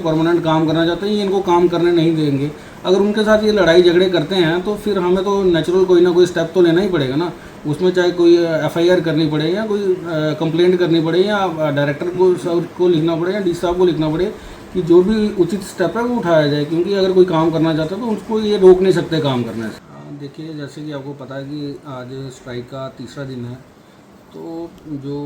Permanent काम करना चाहते हैं, ये इनको काम करने नहीं देंगे। अगर उनके साथ ये लड़ाई झगड़े करते हैं तो फिर हमें तो नेचुरल कोई ना कोई स्टेप तो लेना ही पड़ेगा ना। उसमें चाहे कोई एफआईआर करनी पड़े या कोई कंप्लेंट करनी पड़े या डायरेक्टर को लिखना पड़े या डी साहब को लिखना पड़े कि जो भी उचित स्टेप है वो उठाया जाए, क्योंकि अगर कोई काम करना चाहता है तो उसको ये रोक नहीं सकते काम करने से। देखिए, जैसे कि आपको पता है कि आज स्ट्राइक का तीसरा दिन है, तो जो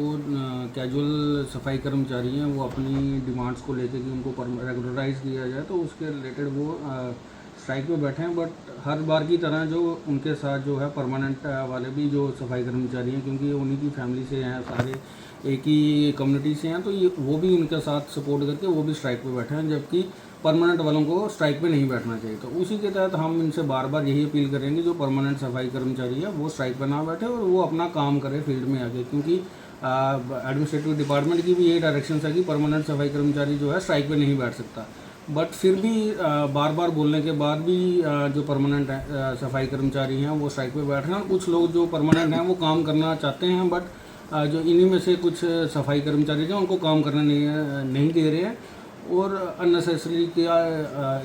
कैजुअल सफाई कर्मचारी हैं वो अपनी डिमांड्स को लेकर कि उनको रेगुलराइज किया जाए तो उसके रिलेटेड वो स्ट्राइक पे बैठे हैं। बट हर बार की तरह जो उनके साथ जो है परमानेंट वाले भी जो सफाई कर्मचारी हैं, क्योंकि उन्हीं की फैमिली से हैं, सारे एक ही कम्युनिटी से हैं, तो ये वो भी उनके साथ सपोर्ट करके वो भी स्ट्राइक पे बैठे हैं, जबकि परमानेंट वालों को स्ट्राइक पे नहीं बैठना चाहिए। तो उसी के तहत हम इनसे बार बार यही अपील करेंगे जो परमानेंट सफाई कर्मचारी है वो स्ट्राइक पे ना बैठे और वो अपना काम करे फील्ड में आगे, क्योंकि एडमिनिस्ट्रेटिव डिपार्टमेंट की भी यही डायरेक्शन है कि परमानेंट सफाई कर्मचारी जो है स्ट्राइक पे नहीं बैठ सकता। बट फिर भी बार बार बोलने के बाद भी जो परमानेंट सफाई कर्मचारी हैं वो स्ट्राइक पे बैठ रहे हैं। कुछ लोग जो परमानेंट हैं वो काम करना चाहते हैं, बट जो इन्हीं में से कुछ सफाई कर्मचारी हैं उनको काम करने नहीं दे रहे हैं और अननेसेसरी क्या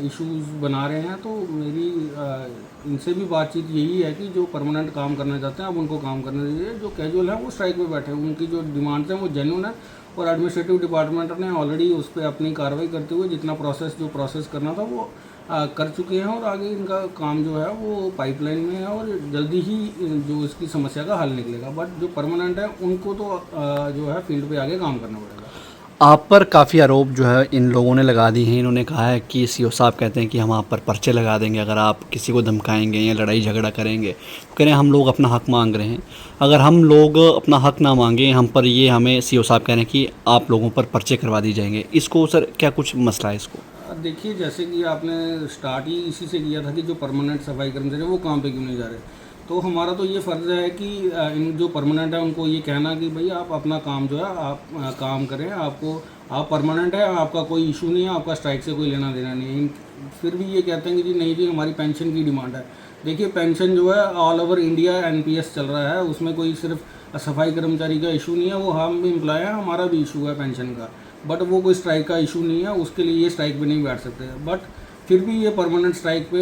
इश्यूज बना रहे हैं। तो मेरी इनसे भी बातचीत यही है कि जो परमानेंट काम करना चाहते हैं अब उनको काम करने दीजिए, जो कैजुअल है वो स्ट्राइक पे बैठे हैं, उनकी जो डिमांड्स हैं वो जेन्युइन है और एडमिनिस्ट्रेटिव डिपार्टमेंट ने ऑलरेडी उस पर अपनी कार्रवाई करते हुए जितना प्रोसेस करना था वो कर चुके हैं और आगे इनका काम जो है वो पाइपलाइन में है और जल्दी ही जो इसकी समस्या का हल निकलेगा। बट जो परमानेंट है उनको तो जो है फील्ड पे आगे काम करना पड़ेगा। आप पर काफ़ी आरोप जो है इन लोगों ने लगा दी हैं। इन्होंने कहा है कि सीओ साहब कहते हैं कि हम आप पर पर्चे लगा देंगे अगर आप किसी को धमकाएंगे या लड़ाई झगड़ा करेंगे। कह रहे हैं हम लोग अपना हक़ मांग रहे हैं, अगर हम लोग अपना हक़ ना मांगें हम पर ये हमें सीओ साहब कह रहे हैं कि आप लोगों पर पर्चे करवा दी जाएंगे। इसको सर क्या कुछ मसला है इसको? देखिए, जैसे कि आपने स्टार्ट ही इसी से किया था कि जो परमानेंट सफाई कर्मचारी वो काम पे क्यों नहीं जा रहे, तो हमारा तो ये फ़र्ज़ है कि इन जो परमानेंट है उनको ये कहना कि भाई आप अपना काम जो है आप काम करें, आप परमानेंट है, आपका कोई इशू नहीं है, आपका स्ट्राइक से कोई लेना देना नहीं है। फिर भी ये कहते हैं कि जी नहीं जी हमारी पेंशन की डिमांड है। देखिए, पेंशन जो है ऑल ओवर इंडिया एनपीएस चल रहा है, उसमें कोई सिर्फ सफाई कर्मचारी का इशू नहीं है, वो हम भी एम्प्लॉय है, हमारा भी इशू है पेंशन का, बट वो कोई स्ट्राइक का इशू नहीं है, उसके लिए ये स्ट्राइक पे नहीं बैठ सकते। बट फिर भी ये परमानेंट स्ट्राइक पे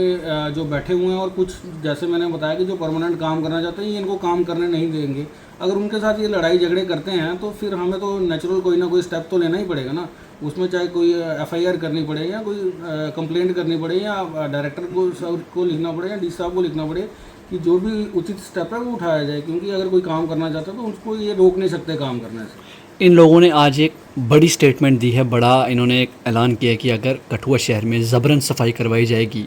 जो बैठे हुए हैं और कुछ जैसे मैंने बताया कि जो परमानेंट काम करना चाहते हैं ये इनको काम करने नहीं देंगे। अगर उनके साथ ये लड़ाई झगड़े करते हैं तो फिर हमें तो नेचुरल कोई ना कोई स्टेप तो लेना ही पड़ेगा ना। उसमें चाहे कोई एफआईआर करनी पड़े या कोई कंप्लेंट करनी पड़े या डायरेक्टर को लिखना पड़े या डी साहब को लिखना पड़े कि जो भी उचित स्टेप है वो उठाया जाए, क्योंकि अगर कोई काम करना चाहता है तो उसको ये रोक नहीं सकते काम करने से। इन लोगों ने आज एक बड़ी स्टेटमेंट दी है, बड़ा इन्होंने एक ऐलान किया है कि अगर कठुआ शहर में ज़बरन सफाई करवाई जाएगी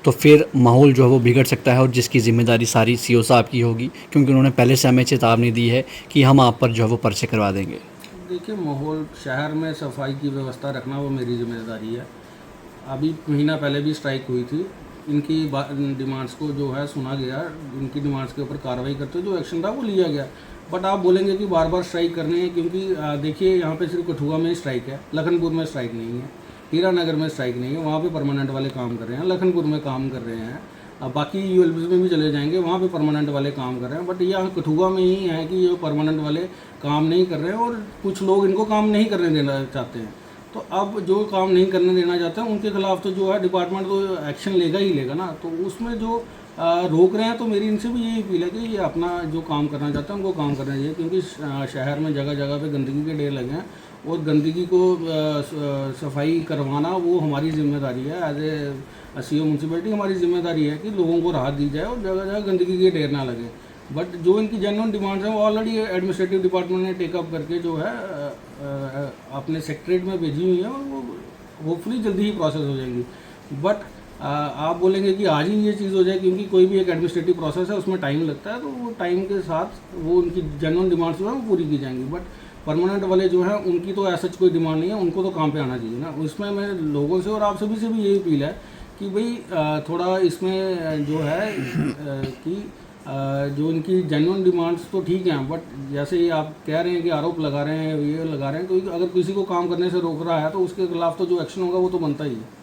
तो फिर माहौल जो है वो बिगड़ सकता है और जिसकी ज़िम्मेदारी सारी सीओ साहब की होगी, क्योंकि उन्होंने पहले से हमें चेतावनी दी है कि हम आप पर जो है वो पर्चे करवा देंगे। देखिए, माहौल शहर में सफाई की व्यवस्था रखना वो मेरी जिम्मेदारी है। अभी महीना पहले भी स्ट्राइक हुई थी, इनकी डिमांड्स को जो है सुना गया, इनकी डिमांड्स के ऊपर कार्रवाई करते जो एक्शन था वो लिया गया। बट आप बोलेंगे कि बार बार स्ट्राइक करने हैं, क्योंकि देखिए यहाँ पे सिर्फ कठुआ में स्ट्राइक है, लखनपुर में स्ट्राइक नहीं है, हीरानगर में स्ट्राइक नहीं है, वहाँ पे परमानेंट वाले काम कर रहे हैं, लखनपुर में काम कर रहे हैं, बाकी यूएलबी में भी चले जाएंगे वहाँ पे परमानेंट वाले काम कर रहे हैं। बट यहाँ कठुआ में ही है कि ये परमानेंट वाले काम नहीं कर रहे हैं और कुछ लोग इनको काम नहीं करने देना चाहते हैं। तो अब जो काम नहीं करने देना चाहते हैं उनके खिलाफ तो जो है डिपार्टमेंट तो एक्शन लेगा ही लेगा ना। तो उसमें जो रोक रहे हैं तो मेरी इनसे भी यही अपील है कि ये अपना जो काम करना चाहते हैं उनको काम करना चाहिए, क्योंकि शहर में जगह जगह पे गंदगी के ढेर लगे हैं और गंदगी को सफाई करवाना वो हमारी जिम्मेदारी है। एज ए सीओ म्यूनसिपैलिटी हमारी जिम्मेदारी है कि लोगों को राहत दी जाए और जगह जगह गंदगी के ढेर ना लगे। बट जो इनकी जेन्युइन डिमांड्स हैं वो ऑलरेडी एडमिनिस्ट्रेटिव डिपार्टमेंट ने टेकअप करके जो है अपने सेक्रेटरीट में भेजी हुई है और वो होपफुली जल्दी ही प्रोसेस हो जाएंगी। बट आप बोलेंगे कि आज ही ये चीज़ हो जाए, क्योंकि कोई भी एक एडमिनिस्ट्रेटिव प्रोसेस है उसमें टाइम लगता है, तो वो टाइम के साथ वो उनकी जेन्युइन डिमांड्स जो है वो पूरी की जाएंगी। बट परमानेंट वाले जो हैं उनकी तो ऐसा कोई डिमांड नहीं है, उनको तो काम पे आना चाहिए ना। उसमें मैं लोगों से और आप सभी से भी यही अपील है कि भाई थोड़ा इसमें जो है कि जो इनकी जेन्युइन डिमांड्स तो ठीक हैं, बट जैसे ये आप कह रहे हैं कि आरोप लगा रहे हैं, ये लगा रहे हैं, तो अगर किसी को काम करने से रोक रहा है तो उसके खिलाफ तो जो एक्शन होगा वो तो बनता ही है।